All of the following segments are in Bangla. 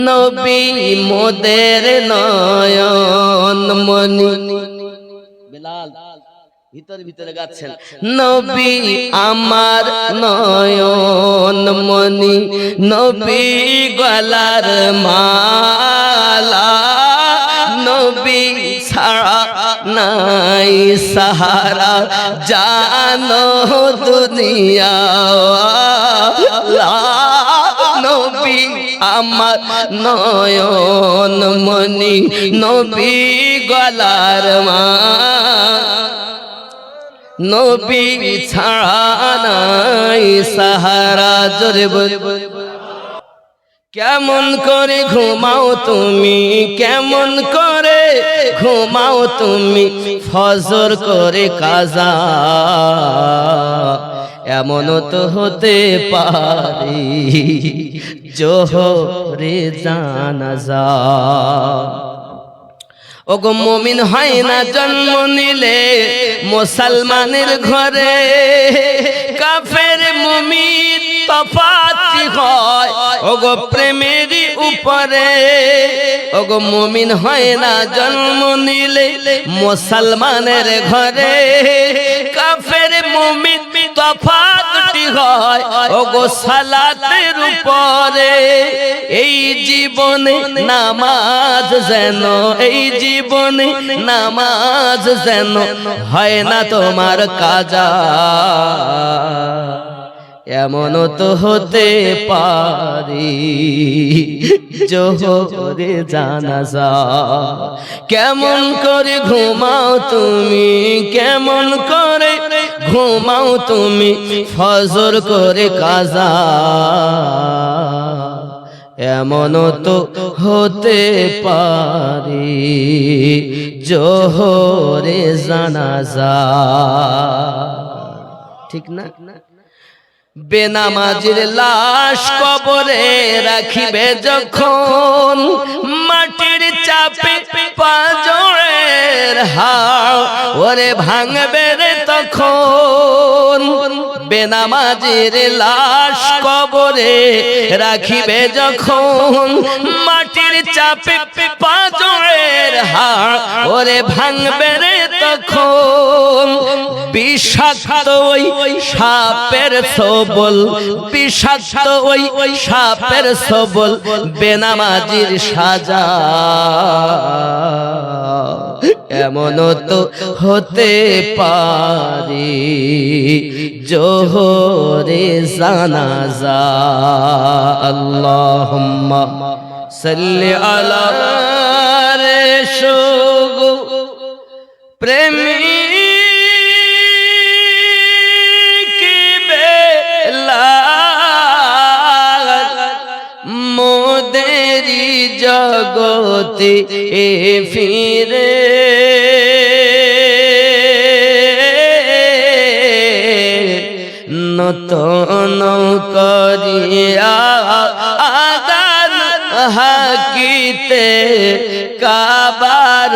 নবী মোদের নয়ন মনি। বেলাল ভিতরে ভিতরে গাচ্ছেন, নবী আমার নয়ন মনি, নবী গলার মালা, নবী ছাড়া নাই সাহারা জানো দুনিয়া। নবী আমার নয়ন মনি, নবী গলার মালা, নবী ছাড়া নাই সাহারা। জোরে বল। কেমন করে ঘুমাও তুমি, কেমন করে ঘুমাও তুমি, ফজর করে কাজা, এমন তো হতে পারে জোহরে জানাজা। ওগো মুমিন হয় না জন্ম নিলে মুসলমানের ঘরে, কাফের মুমিন তফাৎ হয় ওগো প্রেমের উপরে। ওগো মুমিন হয় না জন্ম নিলে মুসলমানের ঘরে, কাফের মুমিন তফাৎ হয় ওগো সালাতের উপরে। এই জীবনে নামাজ যেন, এই জীবনে নামাজ যেন হয় না তোমার কাজা, এমন তো হতে পারি জোহরে জানাজা। কেমন করে ঘুমাও তুমি, কেমন করে ঘুমাও তুমি, ফজর করে কাজা, এমন তো হতে পারি জোহরে জানাজা। ঠিক না? বেনামাজির লাশ কবরে রাখিবে যখন, মাটির চাপে পাঁজরের হাড় ওরে ভাঙবে রে তখন। বেনামাজির লাশ কবরে রাখিবে যখন, মাটির চাপে পাঁজরের হাড় ওরে ভাঙবে রে তখন। বিষাক্ত ওই সাপের সবল, বিষাক্ত ওই সাপের সবল, বেনামাজির সাজা, এমন তো হতে পারি জোহরে জানাজা। আল্লাহুম্মা সাল্লি আলা রাসূল প্রেমী জগতে ফিরে, নতুন করিয়া আদান হাকিতে কাবার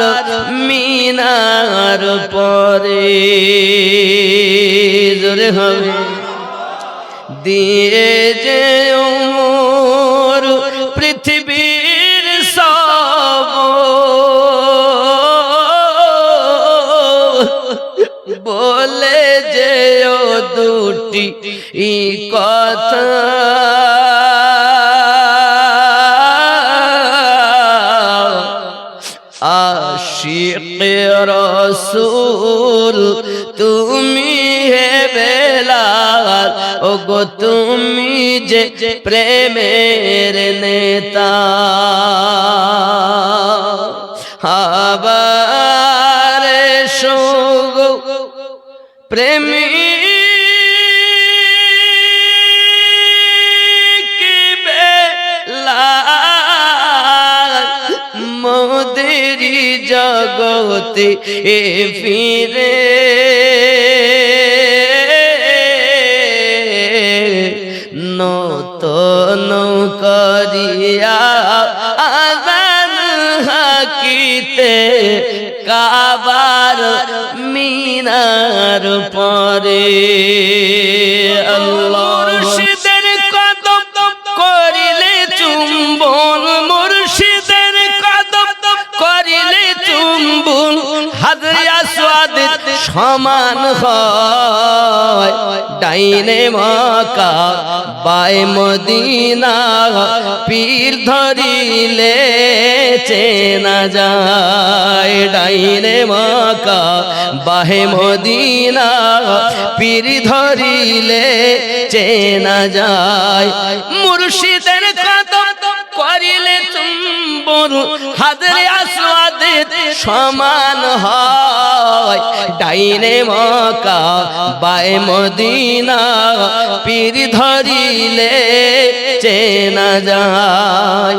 মিনার পরে। জোরে হবে। দিয়ে যে ওমর পৃথিবীর সব বলে যে ও দুটি কথা, আশিক রাসূল তুমি হে বেলাল, ওগো তুমি যে প্রেমের নেতা। আবার শোগো প্রেমী মোদেরি জগতে ফিরে, নতুন করিয়া আযান হাকিতে কাবার মিনার পরে। আল্লাহ মুর্শিদের কদম করিলে চুম্বন হাজরে আসওয়াদের সমান হয় ডাইনে মক্কা বায়ে মদিনা পীর ধরিলে চেনা যায় ডাইনে মক্কা বায়ে মদিনা পীর ধরিলে চেনা যায় মুর্শিদের কদম করিলে চুম্বন হাজরে আসওয়াদের সমান হয় ডাইনে মক্কা বায়ে মদিনা পীর ধরিলে চেনা যায়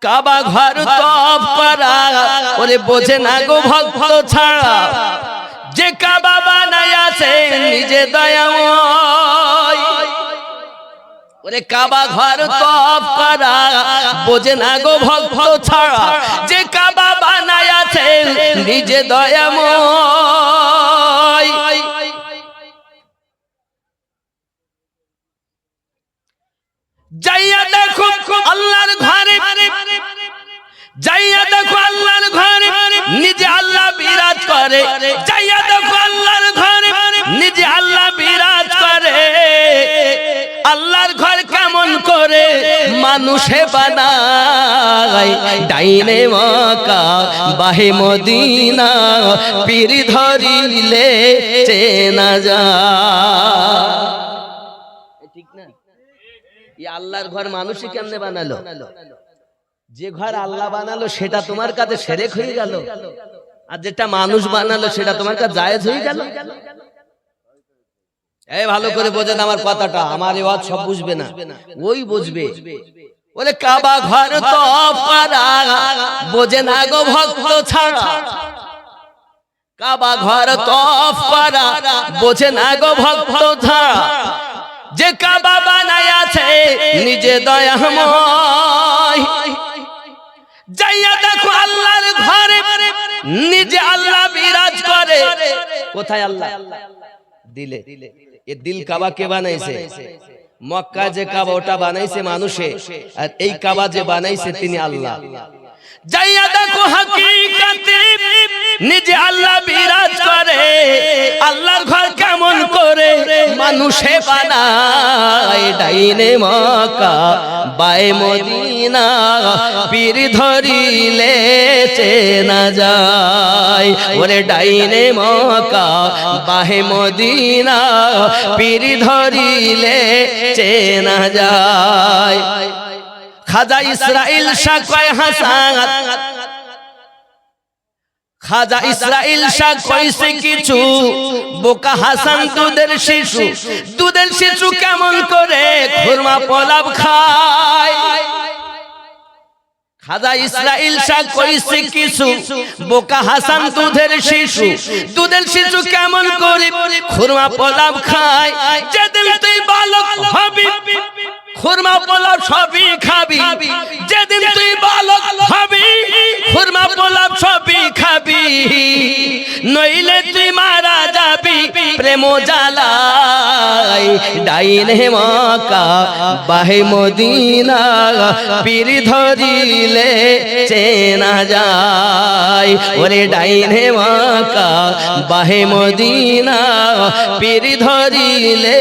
কাবা ঘর তপ করা ওরে বোঝে না গো ভক্ত ছাড়া যে কাবা বানাইয়াছে নিজে দয়াময় ওরে কাবা ঘর তপ করা বোঝে না গো ভক্ত ছাড়া যে কাবা বানাইয়াছে নিজে দয়াময় যাইয়া দেখো আল্লাহর ঘরে যাইয়া দেখো আল্লাহর ঘরে নিজে আল্লাহ বিরাজ করে যাইয়া দেখো আল্লাহর ঘরে নিজে আল্লাহ বিরাজ করে আল্লাহর ঘর কেমন করে মানুষে বানায় ডাইনে মক্কা বাহে মদিনা পীর ধরিলে চেনা যায় ঠিক না এই আল্লাহর ঘর মানুষই কেমনে বানালো যে ঘর আল্লাহ বানালো সেটা তোমার কাছে শিরক হয়ে গেল আর যেটা মানুষ বানালো সেটা তোমার কাছে জায়েজ হয়ে গেল এই ভালো করে বোঝেন আমার কথাটা আমার এই ওয়াজ সব বুঝবে না ওই বুঝবে বলে কাবা ঘর তপ করা বোঝে না গো ভক্ত ছাড়া কাবা ঘর তপ করা বোঝে না গো ভক্ত ছাড়া যে কাবা বানাইয়াছে নিজে দয়াময় যাইয়া দেখো আল্লাহর ঘরে নিজে আল্লাহ বিরাজ করে কোথায় আল্লাহ দিলে এ দিল কাবা কে বানাইছে মক্কা যে কাবা ওটা বানাইছে মানুষে আর এই কাবা যে বানাইছে তিনি আল্লাহ যাইয়া দেখো হাকিকতে নিজে আল্লাহ বিরাজ করে আল্লাহর ঘর কেমন করে মানুষে বানায় ডাইনে মক্কা বায়ে মদিনা পীর ধরিলে চেনা যায় ওরে ডাইনে মক্কা বায়ে মদিনা পীর ধরিলে চেনা যায় খাজা ইসরাইল শাহ কয় হাসান খাজা ইসরাইল শাহ কইছে কিছু বোকা হাসান দুধের শিশু কেমন করে খুরমা পোলাপ খায় খাজা ইসরাইল শাহ কইছে কিছু বোকা হাসান দুধের শিশু কেমন করে খুরমা পোলাপ খায় যেদিন তুই বালক হবি খুরমা পোলাপ সবই খাবি যেদিন তুই বালক হবি খুরমা পোলাপ সবই খাবি নইলে তুই মারা যাবি প্রেম জ্বালায় ডাইনে মক্কা বাহে মদিনা পীর ধরিলে চেনা যায় ওরে ডাইনে মক্কা বাহে মদিনা পীর ধরিলে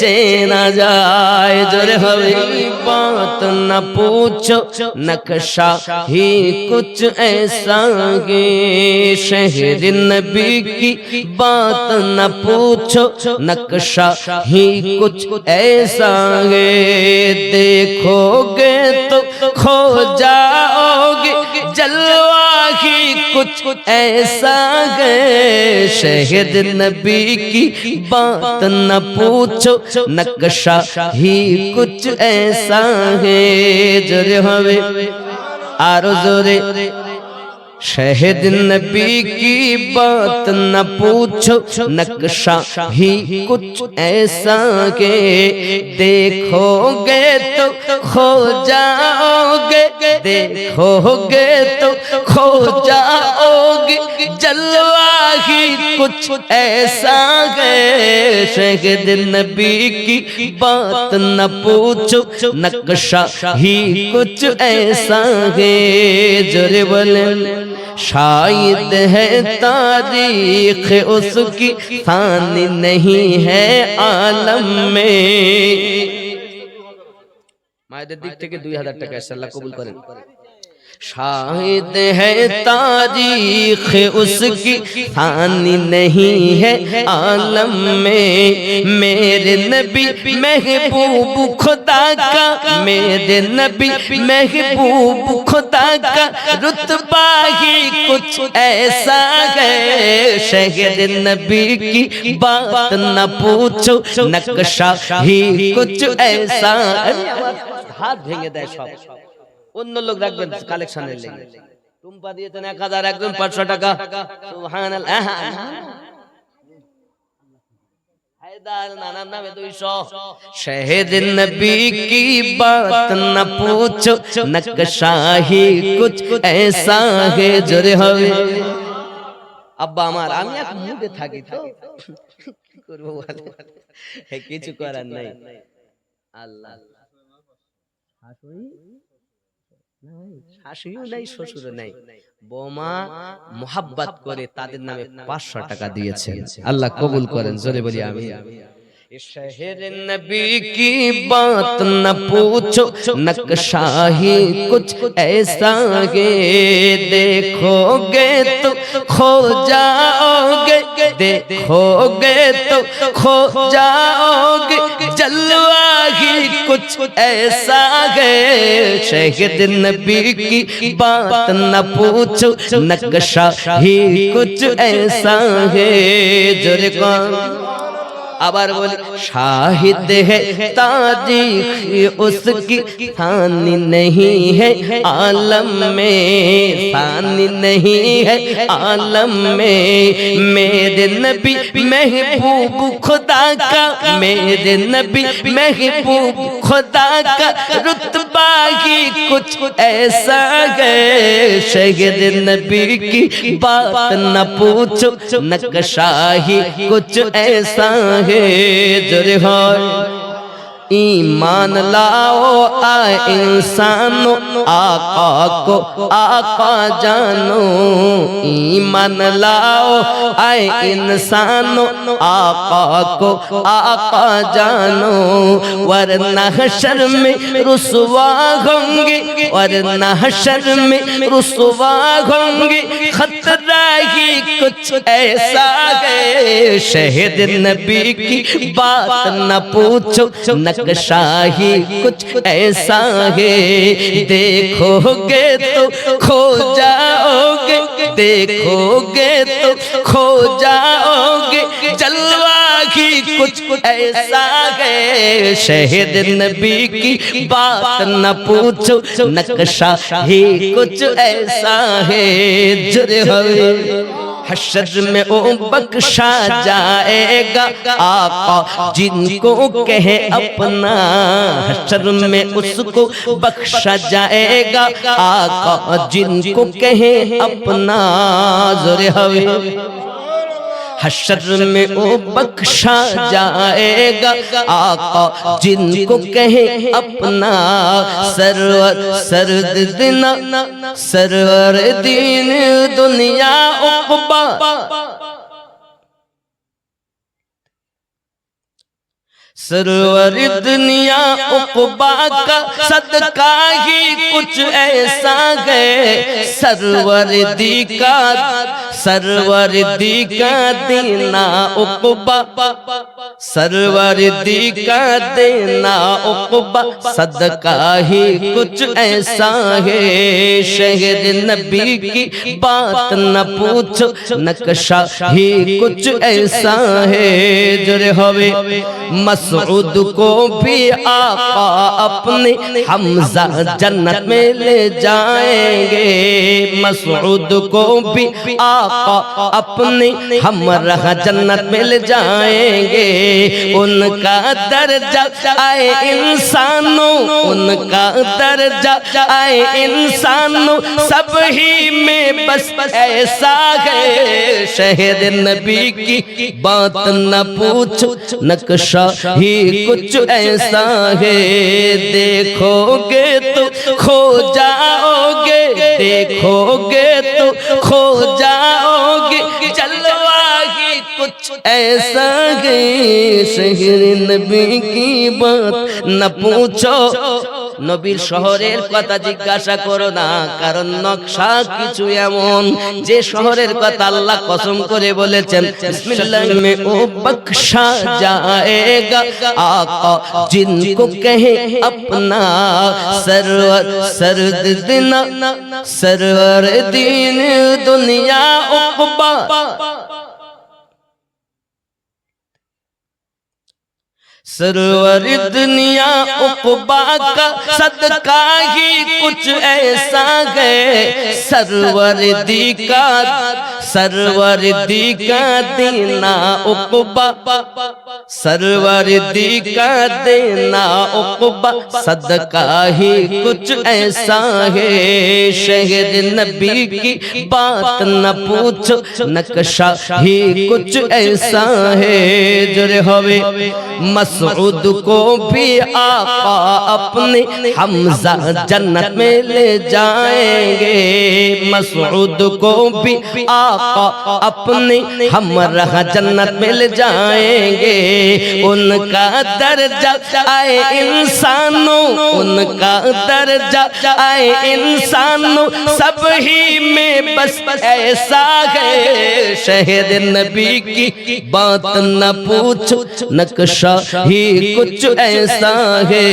চেনা যায় জোরে হবে बात न पूछो नक्शा ही कुछ ऐसा है शहर नबी की बात न पूछो नक्शा ही कुछ ऐसा है देखोगे तो खो जाओगे जलवा ही कुछ ऐसा है शहर नबी की बात न पूछो नक्शा ही कुछ ऐसा है जोरे होवे आरो जोरे शहद नबी की बात न पूछो नक्शा ही कुछ ऐसा के देखोगे तो खो जाओगे देखोगे तो खो जाओगे जलवा ही कुछ ऐसा है शहद नबी की बात न पूछो नक्शा ही कुछ ऐसा है जोरे बोले شاید ہے تاریخ اس کی ثانی نہیں ہے عالم میں মায়েদের দিক থেকে 2000 টাকা এসে আল্লাহ কবুল করেন شاید ہے تاریخ اس کی ثانی نہیں ہے عالم میں میرے نبی محبوب خدا کا میرے نبی محبوب خدا کا رتبہ ہی کچھ ایسا ہے شہر نبی کی بات نہ پوچھو نقشہ ہی کچھ ایسا ہاتھ بھینگے دے সব অন্য লোক রাখবেন কালেকশনের লেগে টুম্পা দিয়েছেন 1000 একজন 500 টাকা সুবহানাল্লাহ হায়দার নানার নামে 200 শহীদ নবী কি বাত না পুছো নকশা হি কুছ ऐसा है জোরে হবে আব্বা আমার আমি এক মুডে থাকি তো কি করব বলে কিছু করার নাই আল্লাহ শাশুড়িও নাই শ্বশুরও নাই বৌমা মোহাব্বত করে তাদের নামে 500 টাকা দিয়েছেন আল্লাহ কবুল করেন জোরে বলি আমি शहर नबी की बात न पूछो नक्शा ही कुछ ऐसा है देखोगे तो खो जाओगे देखोगे तो खो जाओगे जलवा ही कुछ ऐसा है शहर नबी की बात न पूछो नक्शा ही कुछ ऐसा है जोरे को আবার বলি শাহিদ है तारीख उसकी ثانی नहीं है आलम में ثانی नहीं है आलम में मेरे नबी महबूब खुदा का मेरे नबी महबूब खुदा का रुतबा ही कुछ ऐसा है शहर नबी की बात न पूछो नक्शा ही कुछ ऐसा है जोरे होय ईमान लाओ आए इंसानो आका को आका जानो ईमान लाओ आए इंसानो आका को आका जानो वरना हशर में रुसवा होंगे वरना हशर में रुसवा होंगे खतरा ही कुछ ऐसा है शहद नबी की बात न पूछो नक्शा ही कुछ ऐसा है देखोगे तो खो जाओगे देखोगे तो खो जाओगे जलवा ही कुछ ऐसा है शहद नबी की बात न पूछो नक्शा ही कुछ ऐसा है जुरे हुए हशर में ओ बख्शा जाएगा आका जिनको कहे अपना हशर में उसको बख्शा जाएगा आका जिनको कहे अपना जोरे हवे हशर में ओ बख्शा जाएगा आका जिनको कहे अपना सरवर सरद दिन सरवर दीन दुनिया उक़बा सरवर दुनिया उक़बा का सदका ही कुछ ऐसा है सरवर दी का देना उक़बा सरवर दी का देना उक़बा सदका ही कुछ ऐसा है शहर नबी की बात न पूछो नक्शा ही कुछ ऐसा है जुरे होवे मसऊद को भी आका अपने हमजा जन्नत में ले जाएंगे मसऊद को भी आका अपने हमरा जन्नत में ले जाएंगे उनका दर्जा आए इंसानों उनका दर्जा आए इंसानों सब ही में बस ऐसा है शहर नबी की बात न पूछो नक्शा ही कुछ ऐसा है देखोगे तो खो जाओगे देखोगे तो खो जाओगे जलवा ही कुछ ऐसा है शहर नबी की बात न पूछो নবীর শহরের কথা জিজ্ঞাসা করো না কারণ নকশা কিছু এমন যে শহরের কথা আল্লাহ কসম করে বলেছেন বিসমিল্লাহ মে ও বখশা जाएगा आका जिनको कहे अपना सरवर सरद दिन सरवर दीन दुनिया उक़बा सरवर दुनिया उक़बा का सदका ही कुछ ऐसा है सरवर दी का देना उक़बा सरवर दी का देना उक़बा सदका ही कुछ ऐसा है शहर नबी की बात न पूछो नक्शा ही कुछ ऐसा है जुरे होवे मसऊद को भी आका अपने हमजा जन्नत में ले जाएंगे मसऊद को भी आका अपने हमरा जन्नत में ले जाएंगे उनका दर्जा आए इंसानों उनका दर्जा आए इंसानों सब ही में बस ऐसा है शहर नबी की बात न पूछो नक्शा ही कुछ ऐसा है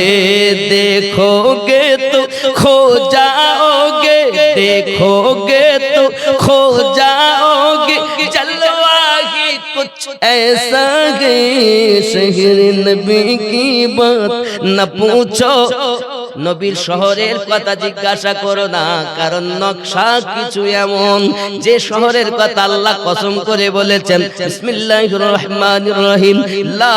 देखोगे तो खो जाओगे देखोगे तो खो जाओगे जलवा ही कुछ ऐसा है शहर नबी की बात न पूछो নবীর শহরের কথা জিজ্ঞাসা করো না কারণ নকশা কিছু এমন যে শহরের কথা আল্লাহ কসম করে বলেছেন বিসমিল্লাহির রহমানির রহিম লা